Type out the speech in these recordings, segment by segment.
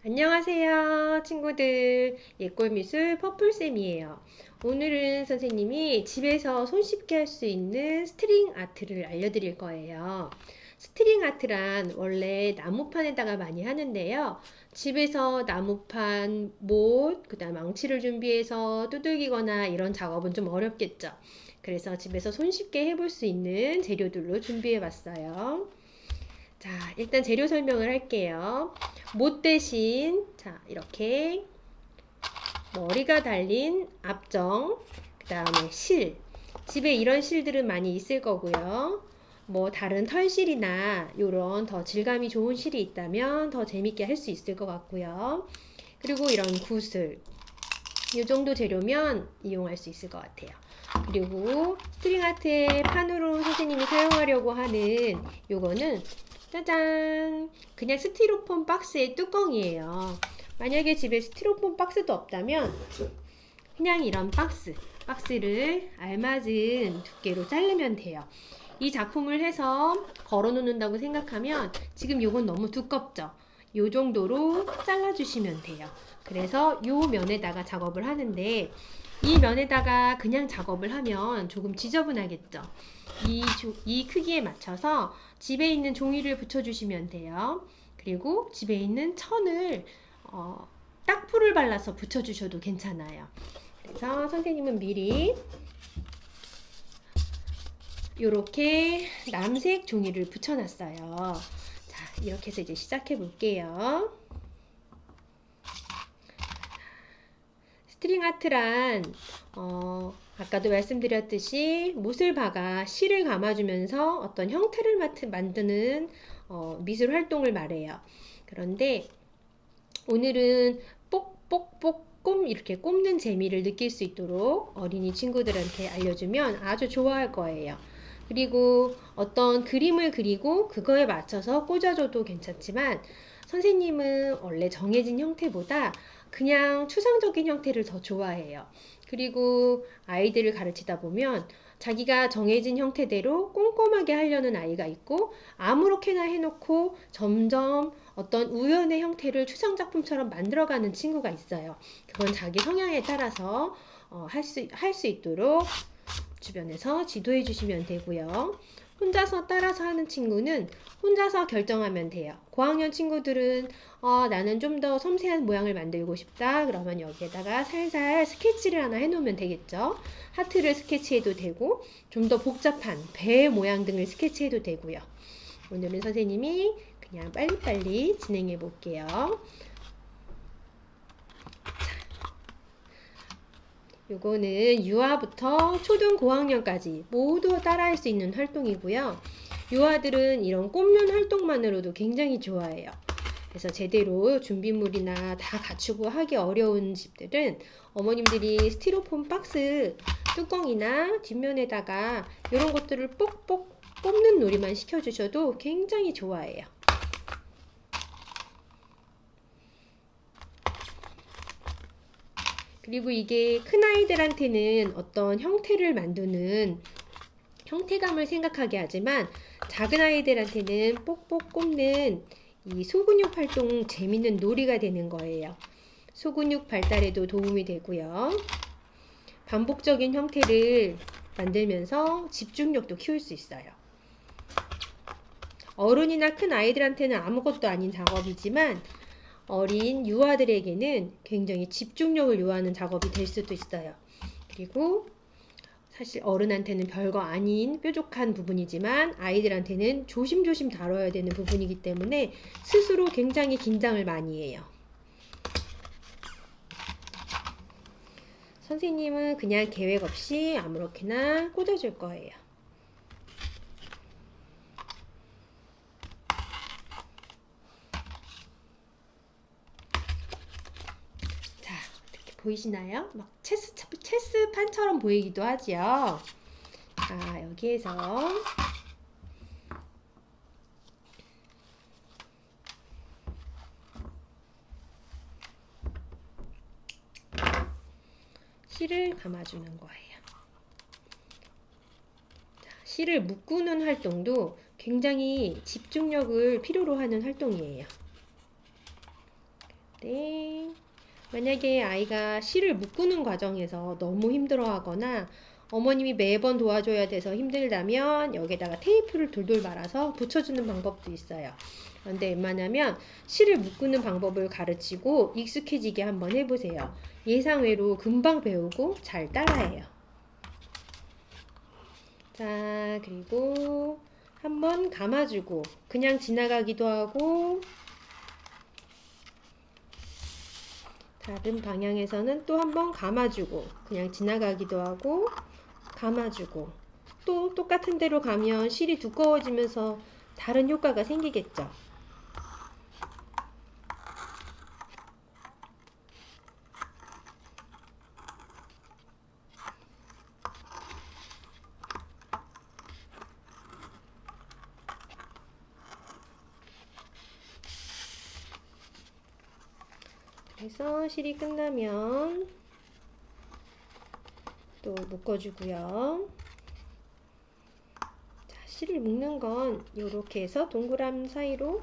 안녕하세요, 친구들. 예꼴미술 퍼플쌤이에요. 오늘은 선생님이 집에서 손쉽게 할 수 있는 스트링 아트를 알려드릴 거예요. 스트링 아트란 원래 나무판에다가 많이 하는데요. 집에서 나무판, 못, 그다음 망치를 준비해서 두들기거나 이런 작업은 좀 어렵겠죠. 그래서 집에서 손쉽게 해볼 수 있는 재료들로 준비해 봤어요. 자, 일단 재료 설명을 할게요. 못 대신, 자, 이렇게 머리가 달린 압정, 그 다음에 실. 집에 이런 실들은 많이 있을 거고요. 뭐 다른 털실이나 이런 더 질감이 좋은 실이 있다면 더 재밌게 할 수 있을 것 같고요. 그리고 이런 구슬. 이 정도 재료면 이용할 수 있을 것 같아요. 그리고 스트링 아트의 판으로 선생님이 사용하려고 하는 요거는 짜잔! 그냥 스티로폼 박스의 뚜껑이에요. 만약에 집에 스티로폼 박스도 없다면 그냥 이런 박스를 알맞은 두께로 자르면 돼요. 이 작품을 해서 걸어 놓는다고 생각하면 지금 요건 너무 두껍죠? 요 정도로 잘라주시면 돼요. 그래서 요 면에다가 작업을 하는데 이 면에다가 그냥 작업을 하면 조금 지저분하겠죠? 이 크기에 맞춰서 집에 있는 종이를 붙여주시면 돼요. 그리고 집에 있는 천을 딱풀을 발라서 붙여주셔도 괜찮아요. 그래서 선생님은 미리 이렇게 남색 종이를 붙여놨어요. 자, 이렇게 해서 이제 시작해 볼게요. 스트링 아트란 아까도 말씀드렸듯이 못을 박아 실을 감아주면서 어떤 형태를 만드는 미술 활동을 말해요. 그런데 오늘은 뽑 이렇게 꼽는 재미를 느낄 수 있도록 어린이 친구들한테 알려주면 아주 좋아할 거예요. 그리고 어떤 그림을 그리고 그거에 맞춰서 꽂아줘도 괜찮지만 선생님은 원래 정해진 형태보다 그냥 추상적인 형태를 더 좋아해요. 그리고 아이들을 가르치다 보면 자기가 정해진 형태대로 꼼꼼하게 하려는 아이가 있고 아무렇게나 해놓고 점점 어떤 우연의 형태를 추상작품처럼 만들어가는 친구가 있어요. 그건 자기 성향에 따라서 할 수 있도록 주변에서 지도해 주시면 되고요. 혼자서 따라서 하는 친구는 혼자서 결정하면 돼요. 고학년 친구들은 나는 좀 더 섬세한 모양을 만들고 싶다. 그러면 여기에다가 살살 스케치를 하나 해놓으면 되겠죠. 하트를 스케치해도 되고 좀 더 복잡한 배 모양 등을 스케치해도 되고요. 오늘은 선생님이 그냥 빨리빨리 진행해 볼게요. 요거는 유아부터 초등 고학년까지 모두 따라할 수 있는 활동이고요. 유아들은 이런 꼽는 활동만으로도 굉장히 좋아해요. 그래서 제대로 준비물이나 다 갖추고 하기 어려운 집들은 어머님들이 스티로폼 박스 뚜껑이나 뒷면에다가 이런 것들을 뽑 뽑는 놀이만 시켜주셔도 굉장히 좋아해요. 그리고 이게 큰아이들한테는 어떤 형태를 만드는 형태감을 생각하게 하지만 작은 아이들한테는 뽑 꼽는 이 소근육 활동 재밌는 놀이가 되는 거예요. 소근육 발달에도 도움이 되고요. 반복적인 형태를 만들면서 집중력도 키울 수 있어요. 어른이나 큰 아이들한테는 아무것도 아닌 작업이지만 어린 유아들에게는 굉장히 집중력을 요하는 작업이 될 수도 있어요. 그리고 사실 어른한테는 별거 아닌 뾰족한 부분이지만 아이들한테는 조심조심 다뤄야 되는 부분이기 때문에 스스로 굉장히 긴장을 많이 해요. 선생님은 그냥 계획 없이 아무렇게나 꽂아줄 거예요. 자, 이렇게 보이시나요? 막 체스판처럼 보이기도 하지요. 자, 여기에서 실을 감아주는 거예요. 자, 실을 묶는 활동도 굉장히 집중력을 필요로 하는 활동이에요. 네. 만약에 아이가 실을 묶는 과정에서 너무 힘들어하거나 어머님이 매번 도와줘야 돼서 힘들다면 여기다가 테이프를 돌돌 말아서 붙여주는 방법도 있어요. 그런데 웬만하면 실을 묶는 방법을 가르치고 익숙해지게 한번 해보세요. 예상외로 금방 배우고 잘 따라해요. 자, 그리고 한번 감아주고 그냥 지나가기도 하고 다른 방향에서는 또 한번 감아주고 그냥 지나가기도 하고 감아주고 또 똑같은 데로 가면 실이 두꺼워지면서 다른 효과가 생기겠죠. 그래서 실이 끝나면 또 묶어주고요. 자, 실을 묶는 건 이렇게 해서 동그란 사이로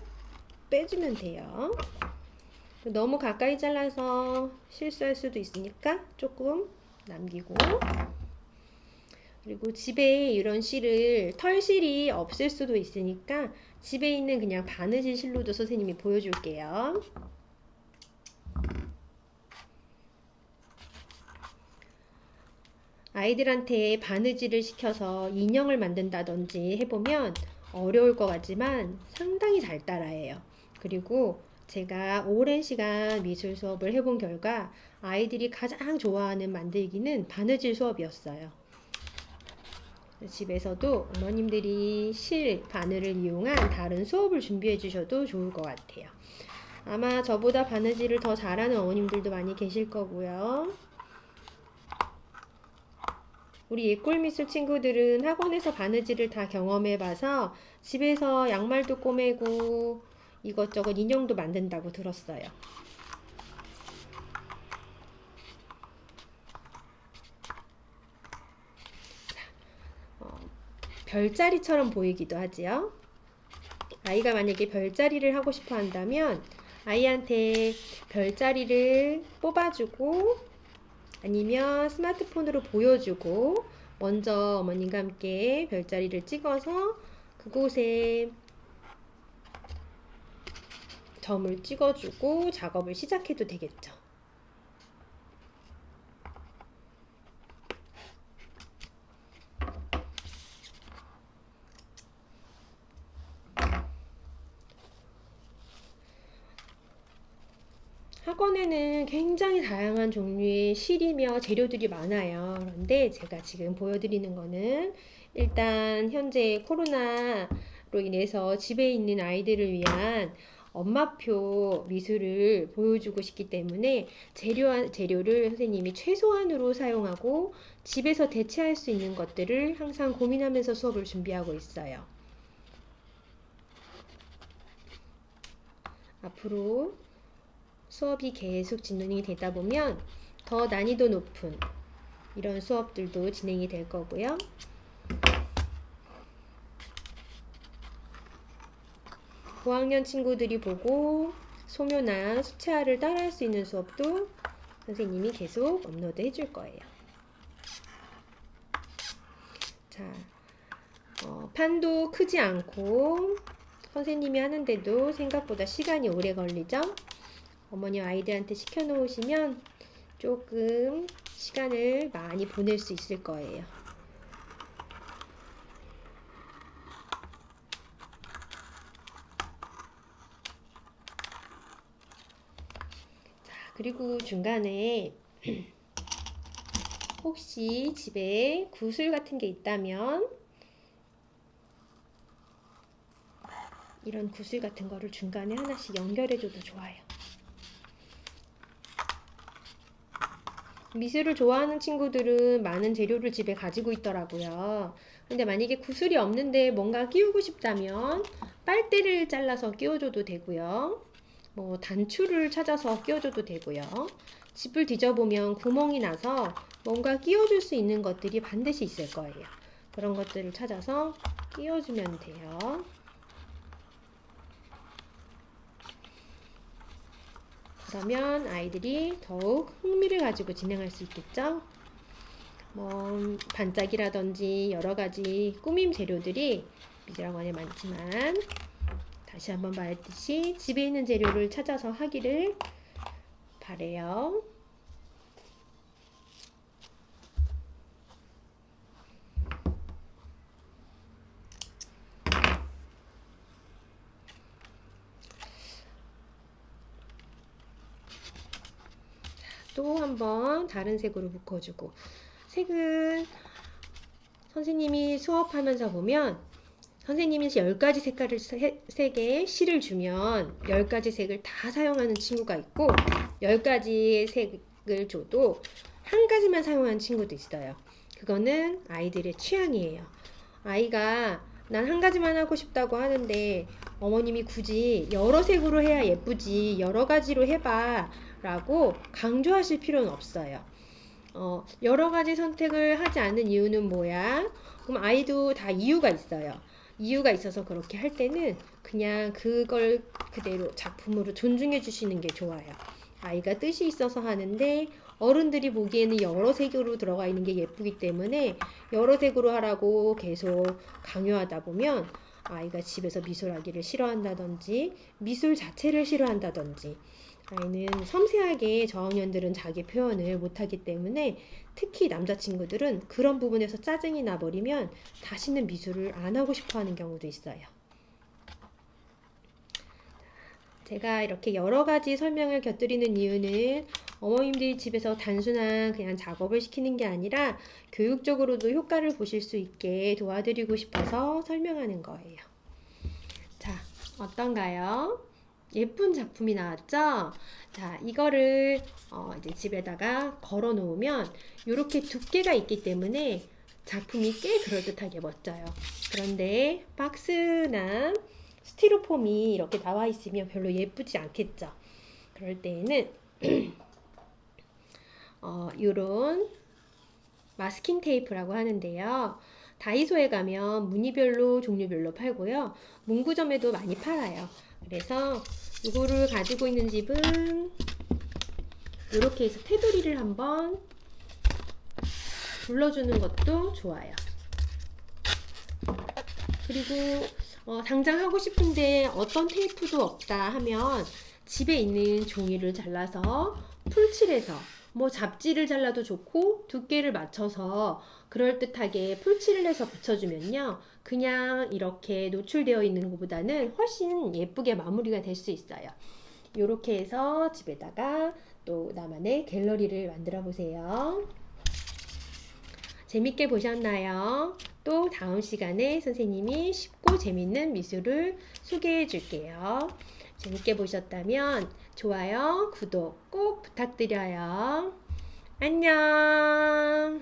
빼주면 돼요. 너무 가까이 잘라서 실수할 수도 있으니까 조금 남기고, 그리고 집에 이런 실을 털실이 없을 수도 있으니까 집에 있는 그냥 바느질 실로도 선생님이 보여줄게요. 아이들한테 바느질을 시켜서 인형을 만든다든지 해보면 어려울 것 같지만 상당히 잘 따라해요. 그리고 제가 오랜 시간 미술 수업을 해본 결과 아이들이 가장 좋아하는 만들기는 바느질 수업이었어요. 집에서도 어머님들이 실, 바늘을 이용한 다른 수업을 준비해 주셔도 좋을 것 같아요. 아마 저보다 바느질을 더 잘하는 어머님들도 많이 계실 거고요. 우리 예꼴미술 친구들은 학원에서 바느질을 다 경험해봐서 집에서 양말도 꼬매고 이것저것 인형도 만든다고 들었어요. 별자리처럼 보이기도 하지요. 아이가 만약에 별자리를 하고 싶어 한다면 아이한테 별자리를 뽑아주고 아니면 스마트폰으로 보여주고 먼저 어머님과 함께 별자리를 찍어서 그곳에 점을 찍어주고 작업을 시작해도 되겠죠. 학원에는 굉장히 다양한 종류의 실이며 재료들이 많아요. 그런데 제가 지금 보여드리는 거는 일단 현재 코로나로 인해서 집에 있는 아이들을 위한 엄마표 미술을 보여주고 싶기 때문에 재료를 선생님이 최소한으로 사용하고 집에서 대체할 수 있는 것들을 항상 고민하면서 수업을 준비하고 있어요. 앞으로 수업이 계속 진행이 되다 보면 더 난이도 높은 이런 수업들도 진행이 될 거고요. 고학년 친구들이 보고 소묘나 수채화를 따라할 수 있는 수업도 선생님이 계속 업로드 해줄 거예요. 자, 판도 크지 않고 선생님이 하는데도 생각보다 시간이 오래 걸리죠? 어머니 아이들한테 시켜놓으시면 조금 시간을 많이 보낼 수 있을 거예요. 자, 그리고 중간에 혹시 집에 구슬 같은 게 있다면 이런 구슬 같은 거를 중간에 하나씩 연결해줘도 좋아요. 미술을 좋아하는 친구들은 많은 재료를 집에 가지고 있더라고요. 근데 만약에 구슬이 없는데 뭔가 끼우고 싶다면 빨대를 잘라서 끼워줘도 되고요. 뭐 단추를 찾아서 끼워줘도 되고요. 집을 뒤져보면 구멍이 나서 뭔가 끼워줄 수 있는 것들이 반드시 있을 거예요. 그런 것들을 찾아서 끼워주면 돼요. 그러면 아이들이 더욱 흥미를 가지고 진행할 수 있겠죠? 뭐 반짝이라든지 여러 가지 꾸밈 재료들이 미술학원에 많지만 다시 한번 말했듯이 집에 있는 재료를 찾아서 하기를 바래요. 또 한번 다른 색으로 묶어주고, 색은 선생님이 수업하면서 보면 선생님이 10가지 색의 실을 주면 10가지 색을 다 사용하는 친구가 있고 10가지의 색을 줘도 한 가지만 사용하는 친구도 있어요. 그거는 아이들의 취향이에요. 아이가 난 한 가지만 하고 싶다고 하는데 어머님이 굳이 여러 색으로 해야 예쁘지 여러 가지로 해봐 라고 강조하실 필요는 없어요. 여러 가지 선택을 하지 않는 이유는 뭐야? 그럼 아이도 다 이유가 있어요. 이유가 있어서 그렇게 할 때는 그냥 그걸 그대로 작품으로 존중해 주시는 게 좋아요. 아이가 뜻이 있어서 하는데 어른들이 보기에는 여러 색으로 들어가 있는 게 예쁘기 때문에 여러 색으로 하라고 계속 강요하다 보면 아이가 집에서 미술하기를 싫어한다든지 미술 자체를 싫어한다든지 아이는 섬세하게 저학년들은 자기 표현을 못하기 때문에 특히 남자친구들은 그런 부분에서 짜증이 나버리면 다시는 미술을 안 하고 싶어 하는 경우도 있어요. 제가 이렇게 여러 가지 설명을 곁들이는 이유는 어머님들이 집에서 단순한 그냥 작업을 시키는 게 아니라 교육적으로도 효과를 보실 수 있게 도와드리고 싶어서 설명하는 거예요. 자, 어떤가요? 예쁜 작품이 나왔죠? 자, 이거를 이제 집에다가 걸어 놓으면 이렇게 두께가 있기 때문에 작품이 꽤 그럴듯하게 멋져요. 그런데 박스나 스티로폼이 이렇게 나와 있으면 별로 예쁘지 않겠죠? 그럴 때에는 요런 마스킹 테이프라고 하는데요. 다이소에 가면 무늬별로 종류별로 팔고요. 문구점에도 많이 팔아요. 그래서 이거를 가지고 있는 집은 이렇게 해서 테두리를 한번 둘러주는 것도 좋아요. 그리고 당장 하고 싶은데 어떤 테이프도 없다 하면 집에 있는 종이를 잘라서 풀칠해서 뭐 잡지를 잘라도 좋고 두께를 맞춰서 그럴듯하게 풀칠을 해서 붙여주면요. 그냥 이렇게 노출되어 있는 것보다는 훨씬 예쁘게 마무리가 될 수 있어요. 이렇게 해서 집에다가 또 나만의 갤러리를 만들어 보세요. 재밌게 보셨나요? 또 다음 시간에 선생님이 쉽고 재밌는 미술을 소개해 줄게요. 재밌게 보셨다면 좋아요, 구독 꼭 부탁드려요. 안녕!